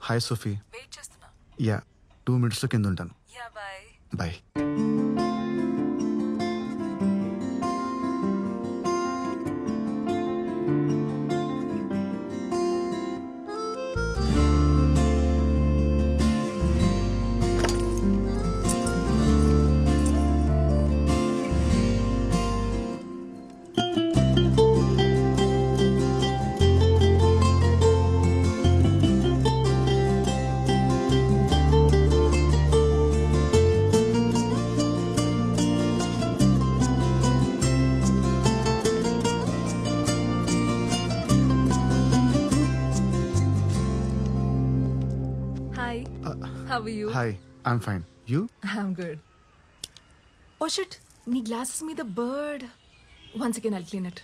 Hi Sophie. Wait చేస్తున్నా. Yeah 2 minutesలో కింద ఉంటాను. Yeah bye. Bye. Hi. How are you? Hi, I'm fine. You? I'm good. Oh shit, నీ glasses మీద bird. Once again I'll clean it.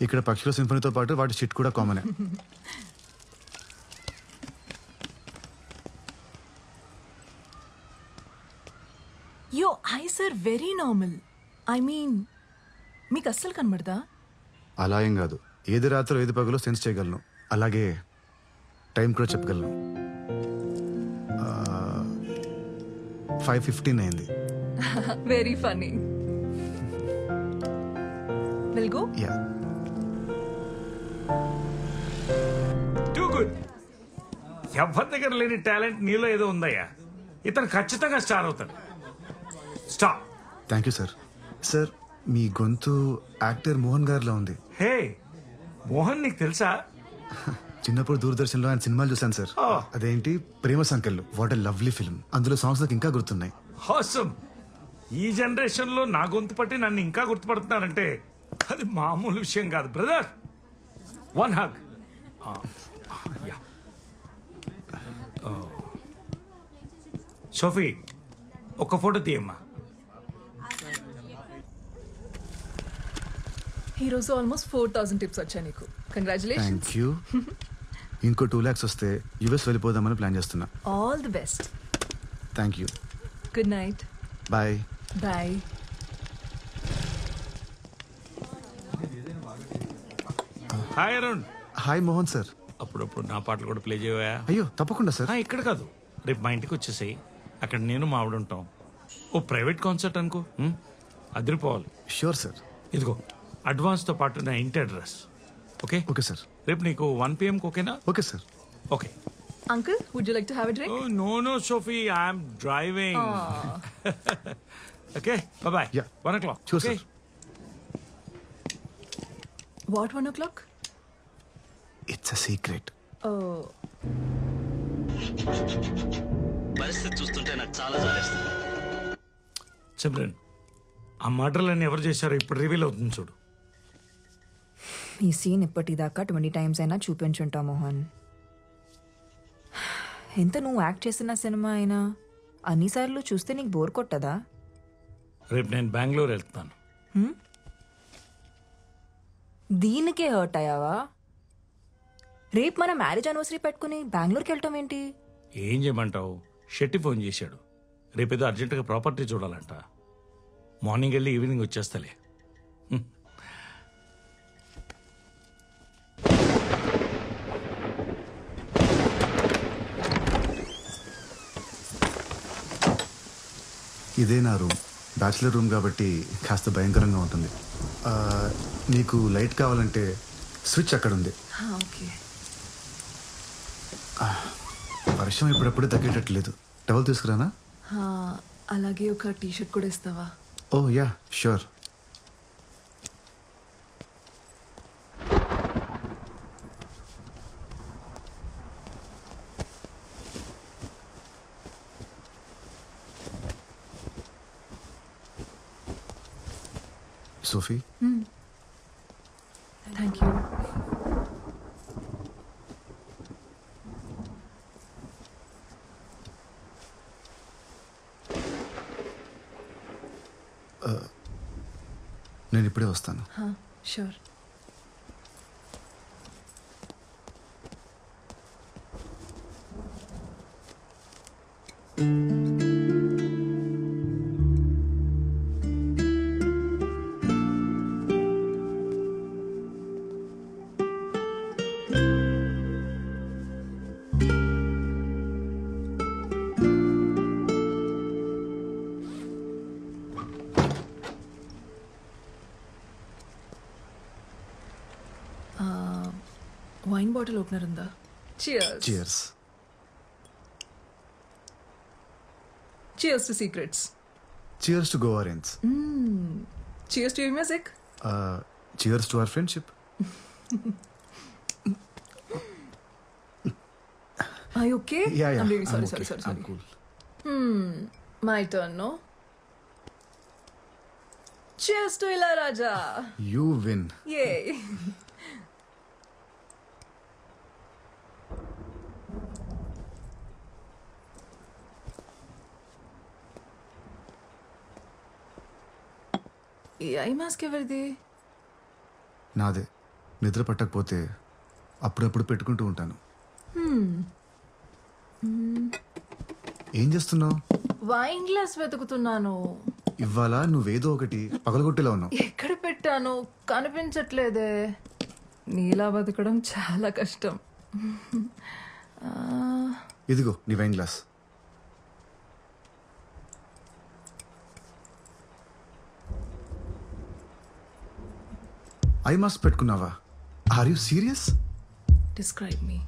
ఇక్కడ పక్షుల సింఫనీతో పాటు వాటి షిట్ కూడా కామనే. Your eyes are very normal. I mean మీకు అస్సలు కనబడదా? అలా ఏం కాదు. ఏది రాత్రో ఏది పగలో సెన్స్ చేయగలను. అలాగే టైం కూడా చెప్పగలను. 5:15 అయింది. Very funny. Will go? Yeah. Too good. ఎవరి దగ్గర లేని టాలెంట్ నీలో ఏదో ఉందయ్యా. ఇతను ఖచ్చితంగా స్టార్ అవుతాడు. Stop. Thank you sir. Sir, మీ గొంతు యాక్టర్ మోహన్ గారిలో ఉంది. హే మోహన్, నీకు తెలుసా? చిన్నప్పుడు దూరదర్శన్లో ఆయన సినిమాలు చూశాను సార్. అదేంటి ప్రేమ సంకల్లు. What a lovely film. అందులో సాంగ్స్ నాకు ఇంకా గుర్తున్నాయి. హాసమ్. ఈ జనరేషన్ లో నా గొంతు పట్టి నన్ను ఇంకా గుర్తుపడుతున్నారంటే అది మామూలు విషయం కాదు బ్రదర్. One hug. సోఫీ, ఒక ఫోటో తీయమ్మా. ఈ రోజు ఆల్మోస్ట్ 4,000 టిప్స్ వచ్చాయి నీకు. కంగ్రాచులేషన్స్. Thank you. ఇంకో 2 lakhs వస్తే యుఎస్ వెళ్ళిపోదామని ప్లాన్ చేస్తున్నా. All the best. Thank you. Good night. Bye. Bye. Hi Arun. Hi Mohan sir. అప్పుడప్పుడు నా పాటలు కూడా ప్లే చేయవా? అయ్యో తప్పకుండా సార్. ఇక్కడ కాదు, రేపు మా ఇంటికి వచ్చేసాయి. అక్కడ నేను మా ఆవిడ ఉంటాం. ఓ ప్రైవేట్ కాన్సర్ట్ అనుకో, అదిరిపోవాలి. Sure sir. ఇదిగో అడ్వాన్స్తో పాటు నా ఇంటి అడ్రస్. ఓకే? Okay sir. రేపు నీకు 1 PM ఓకేనా? Okay sir. Okay. Uncle, would you like to have a drink? No Sophie, I'm driving. Okay, bye. Yeah. 1 o'clock. Sure, Okay? sir. What 1 o'clock? It's a secret. Oh. పరిస్థితి చూస్తుంటే నాకు చాలా జాలేస్తుంది. సిమ్రన్, ఆ మర్డర్లన్నీ ఎవరు చేశారో ఇప్పుడు రివీల్ అవుతుంది చూడు. ఈ సీన్ ఇప్పటిదాకా 20 times అయినా చూపించుంటా మోహన్. ఎంత నువ్వు యాక్ట్ చేసిన సినిమా అయినా అన్నిసార్లు చూస్తే నీకు బోర్ కొట్టదా? రేపు నేను బెంగళూరు వెళ్తాను. దీనికే హర్ట్ అయ్యావా? రేపు మన మ్యారేజ్ యానివర్సరీ పెట్టుకుని బెంగళూరుకి వెళ్ళటం ఏంటి? ఏం చేయమంటావు? షెట్టి ఫోన్ చేశాడు. రేపేదో అర్జెంటుగా ప్రాపర్టీ చూడాలంట. మార్నింగ్ వెళ్ళి ఈవినింగ్ వచ్చేస్తలే. ఇదే నా రూమ్. బ్యాచిలర్ రూమ్ కాబట్టి కాస్త భయంకరంగా ఉంటుంది. నీకు లైట్ కావాలంటే స్విచ్ అక్కడ ఉంది. ఓకే. వర్షం ఇప్పుడప్పుడే తగ్గేటట్లేదు. టవల్ తీసుకురానా? అలాగే ఒక టీ-షర్ట్ కూడా ఇస్తావా? Oh yeah sure. Sophie, thank you. నేను ఇప్పుడే వస్తాను. షూర్. బాటిల్ ఓపెనర్ ఉందా? Cheers. Cheers. Cheers to secrets. Cheers to Goa range. Cheers to your music. Cheers to our friendship. Are you okay? Yeah, yeah. I'm really sorry, I'm okay. sorry. I'm cool. My turn, no? Cheers to Ilayaraja. You win. Yay. ఈ eye mask ఎవరిది? నాదే. నిద్ర పట్టకపోతే అప్పుడప్పుడు పెట్టుకుంటూ ఉంటాను. ఏం చేస్తున్నావు? Wine glass వెతుకుతున్నాను. ఇవాళ నువ్వేదో ఒకటి పగలగొట్టేలా ఉన్నావు. ఎక్కడ పెట్టాను కనిపించట్లేదే. నీలా బతకడం చాలా కష్టం. ఇదిగో నీ వైన్ గ్లాస్. ఐ మాస్క్ పెట్టుకున్నావా? Are you serious? Describe me.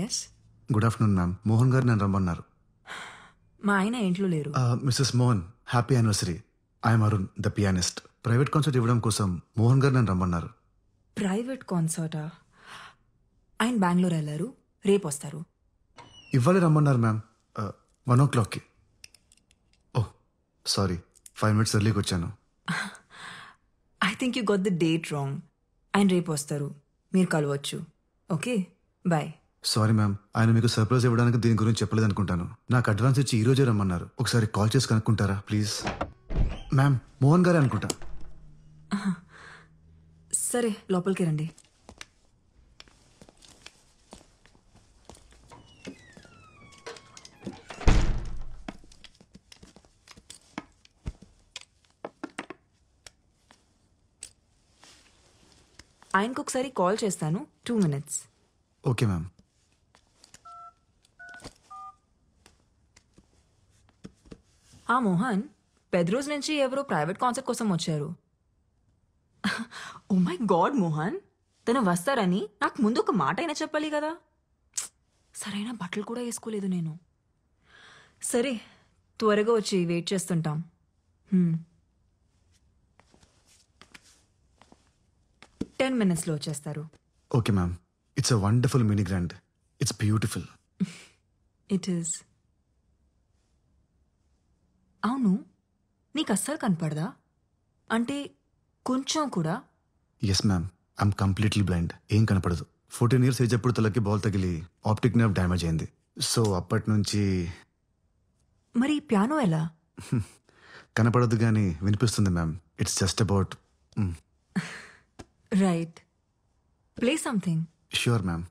Yes. Good afternoon ma'am. Mohan garu నన్ను రమ్మన్నారు. మా ఆయన ఇంట్లో లేరు. Mrs Mohan, happy anniversary. I'm Arun, the pianist. Private concert ఇవ్వడం కోసం మోహన్ గారు నన్ను రమ్మన్నారు. ప్రైవేట్ కాన్సర్టా? ఆయన బెంగళూరు వెళ్ళారు, రేపు వస్తారు. ఇవ్వాలి రమ్మన్నారు మ్యామ్. 1 o'clockకి. ఓహ్ సారీ, 5 minutes ఎర్లీకి వచ్చాను. I think you got the date wrong. ఆయన రేపు వస్తారు, మీరు కలవచ్చు. Okay, bye. సారీ మ్యామ్, ఆయన మీకు సర్ప్రైజ్ ఇవ్వడానికి దీని గురించి చెప్పలేదు అనుకుంటాను. నాకు అడ్వాన్స్ ఇచ్చి ఈ రోజే రమ్మన్నారు. ఒకసారి కాల్ చేసి కనుక్కుంటారా ప్లీజ్? మ్యామ్, మోహన్ గారే అనుకుంటా. సరే, లోపలికి రండి. ఆయనకు ఒకసారి కాల్ చేస్తాను. 2 minutes. Okay ma'am. ఆ మోహన్, పెద్ద రోజు నుంచి ఎవరో ప్రైవేట్ కాన్సర్ట్ కోసం వచ్చారు. ఓ మై గాడ్ మోహన్, తను వస్తారని నాకు ముందు ఒక మాట అయినా చెప్పాలి కదా. సరైన బట్టలు కూడా వేసుకోలేదు నేను. సరే, త్వరగా వచ్చి వెయిట్ చేస్తుంటాం. 10 minutesలో వచ్చేస్తారు. Okay ma'am. It's a wonderful mini grand. It's beautiful. It is. అవును, నీకు అస్సలు కనపడదా? అంటే కొంచెం కూడా? Yes ma'am, I'm completely blind. ఏం కనపడదు. 14 years ఏజ్ అప్పుడు తలకి బాల్ తగిలి ఆప్టిక్ నర్వ్ డ్యామేజ్ అయింది. సో అప్పటి నుంచి మరి పియానో ఎలా? కనపడదు కానీ వినిపిస్తుంది ma'am. It's just about. Right, play something. Sure ma'am.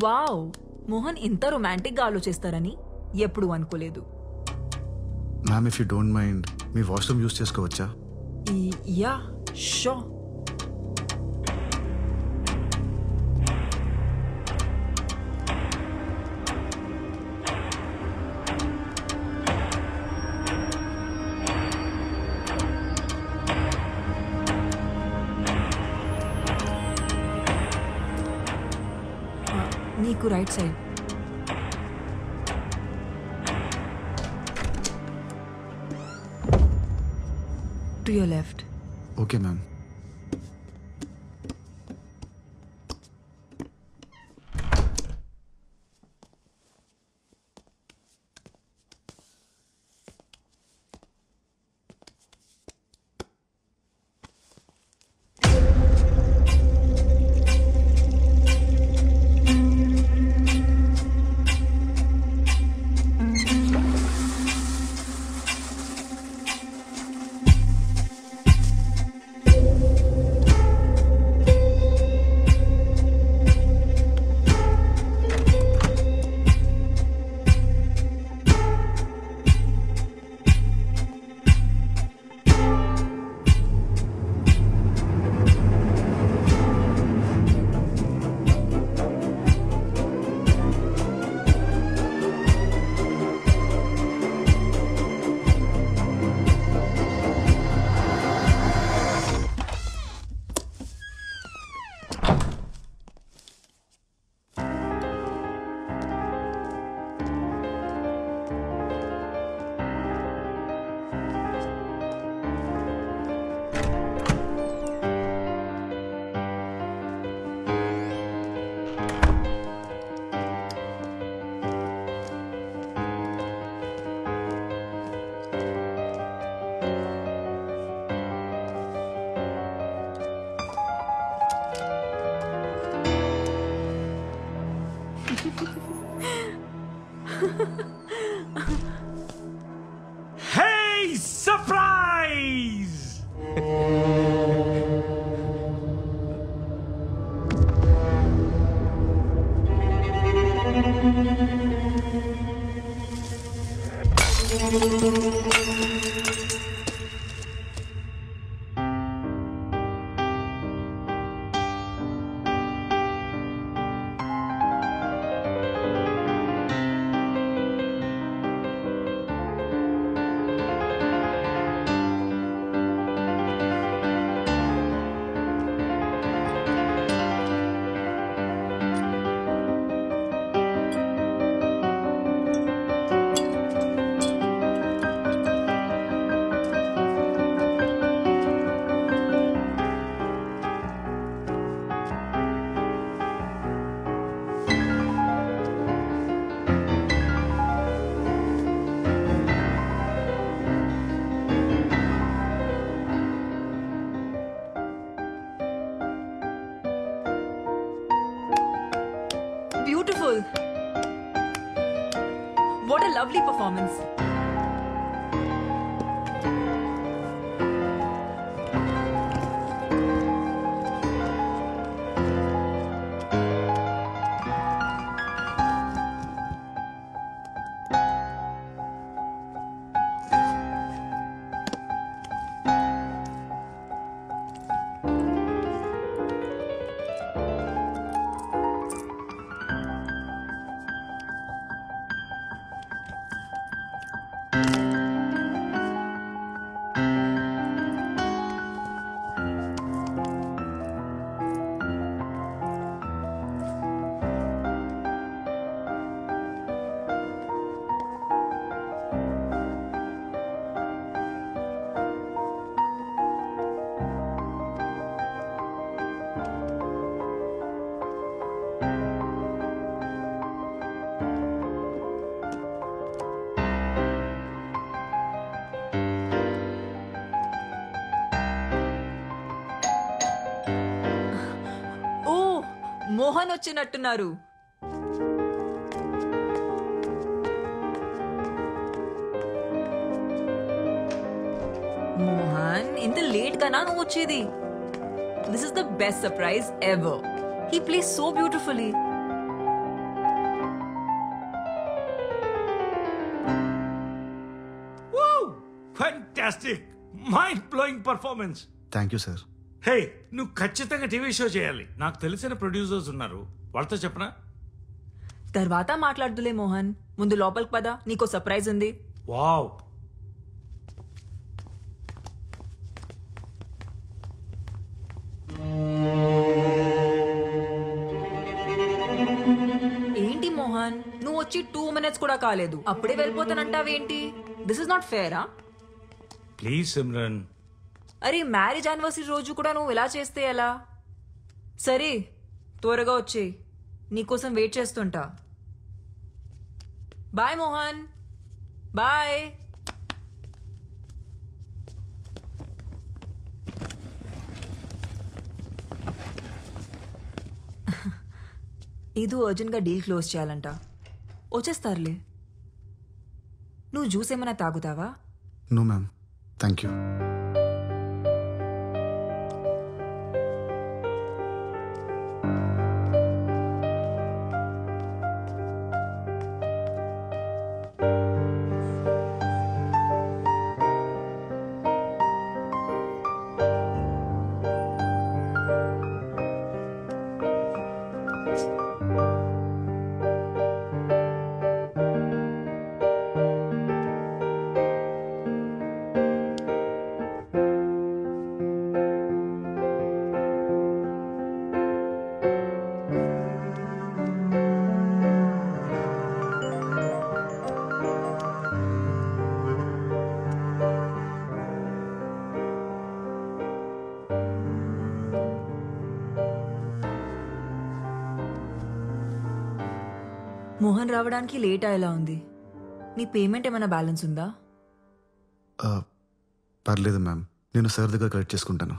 Wow, Mohan ఇంత రొమాంటిక్ గా ఆలోచిస్తారని ఎప్పుడు అనుకోలేదు. Ma'am if you don't mind me washroom use చేసుకోవచ్చా? Yeah show. నీకు right side. To your left. Okay ma'am. Hey, surprise! Beautiful. What a lovely performance. Mohan వచ్చినట్టున్నారు. మోహన్ ఇంత late గానా నువ్వు వచ్చేది? This is the best surprise ever. He plays so beautifully. Fantastic, mind blowing performance. Thank you sir. Hey, నువ్వు ఖచ్చితంగా TV show చేయాలి. నాకు తెలిసిన ప్రొడ్యూసర్స్ ఉన్నారు, వాళ్ళతో చెప్పనా? తర్వాత మాట్లాడుదులే మోహన్, ముందు లోపలికి పద, నీకో సర్ప్రైజ్ ఉంది. వావ్. ఏంటి మోహన్, నువ్వు వచ్చి 2 minutes కూడా కాలేదు, అప్పుడే వెళ్ళిపోతానంటావేంటి? దిస్ ఇస్ నాట్ ఫేరా? ప్లీజ్ సిమ్రన్. అరే, మ్యారేజ్ యానివర్సరీ రోజు కూడా నువ్వు ఇలా చేస్తే ఎలా? సరే, త్వరగా వచ్చేయ్, నీకోసం వెయిట్ చేస్తుంటా. Bye Mohan, bye. ఇది అర్జెంట్గా డీల్ క్లోజ్ చేయాలంట. వచ్చేస్తారులే. నువ్వు జ్యూస్ ఏమైనా తాగుతావా? No ma'am, thank you. Mohan రావడానికి లేట్ అయ్యేలా ఉంది. నీ పేమెంట్ ఏమైనా బ్యాలెన్స్ ఉందా? పర్లేదు మ్యామ్, నేను సార్ దగ్గర కలెక్ట్ చేసుకుంటాను.